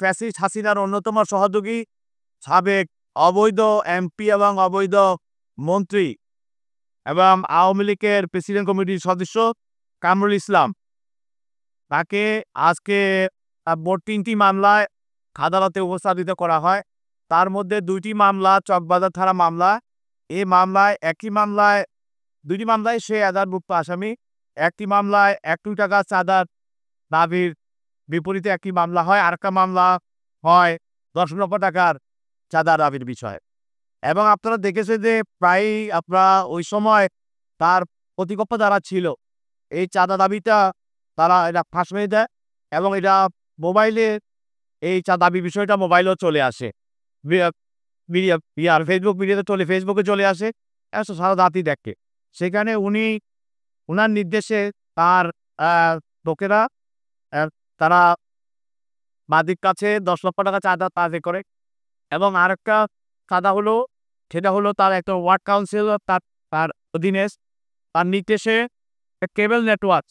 Fascist হাসিনার অন্যতম সহযোগী সাবেক অবৈধ এমপি এবং অবৈধ মন্ত্রী এবং আওয়ামী লীগের প্রেসিডেন্ট কমিটির সদস্য কামরুল ইসলাম, তাকে আজকে মোট ৩টি মামলায় আদালতে উপস্থাপিত করা হয়। তার মধ্যে ২টি মামলা চকবাজার থানা মামলা। এই মামলায় দুইটি মামলায় সে এজাহারভুক্ত আসামি। একটি মামলায় ১ কোটি টাকা চাঁদার দাবির বিপরীতে একটি মামলা হয়, আরেকটা মামলা হয় ১০ লক্ষ টাকার চাঁদা দাবির বিষয়ে। এবং আপনারা দেখেছেন যে প্রায়ই ওই সময় তার প্রতিপক্ষ যারা ছিল এই চাঁদা দাবিটা তারা এটা ফাঁস মেরে দেয় এবং এটা মোবাইলে এই দাবি বিষয়টা মোবাইলেও চলে আসে, ফেসবুক মিডিয়াতে ফেসবুকে চলে আসে, সারা জাতি দেখে। সেখানে উনার নির্দেশে তার লোকেরা তারা মাদির কাছে ১০ লক্ষ টাকা চাঁদা আদায় করে। এবং আরেকটা চাঁদা সেটা হলো তার একটা ওয়ার্ড কাউন্সিল, তার অধীনে তার নির্দেশে কেবল নেটওয়ার্ক,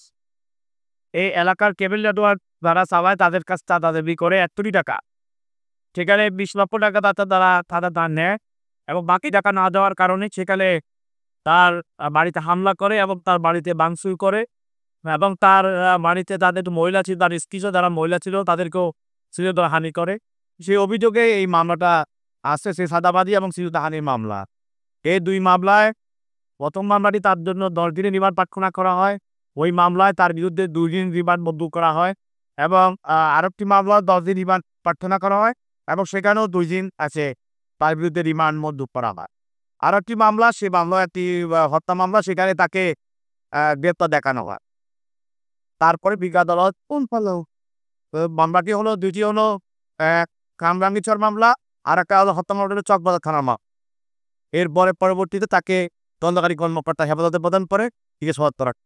এই এলাকার কেবল নেটওয়ার্ক যারা চালায় তাদের কাছে চাঁদা দাবি করে ১ কোটি টাকা। সেখানে ২০ লক্ষ টাকা তারা দান নেয় এবং বাকি টাকা না দেওয়ার কারণে সেখানে তার বাড়িতে হামলা করে এবং তার বাড়িতে ভাঙচুর করে এবং তার বাড়িতে যাদের মহিলা ছিল, তার স্ত্রী যারা মহিলা ছিল তাদেরকেও শ্লীলতাহানি করে। সেই অভিযোগে এই মামলাটা আসছে, সে চাঁদাবাজি এবং শ্লীলতাহানির মামলা। এই ২ মামলায় প্রথম মামলাটি তার জন্য ১০ দিনের রিমান্ড প্রার্থনা করা হয়। ওই মামলায় তার বিরুদ্ধে ২ দিন রিমান্ড মঞ্জুর করা হয় এবং আরেকটি মামলা ১০ দিন রিমান্ড প্রার্থনা করা হয় এবং সেখানেও ২ দিন আছে তার বিরুদ্ধে রিমান্ড মঞ্জুর করা হয়। আর একটি মামলা, সে মামলা একটি হত্যা মামলা, সেখানে তাকে গ্রেপ্তার দেখানো হয়। তারপরে বিজ্ঞ আদালত মামলাটি হলো ২টি হলো কামরাঙ্গীরচর মামলা, আর একটা হলো হত্যা মামলা হলো চকবাজার থানার মামলা। এরপরে পরবর্তীতে তাকে তদন্তকারী কর্মকর্তা হেফাজতে প্রদান করে ৩৭ রাখে।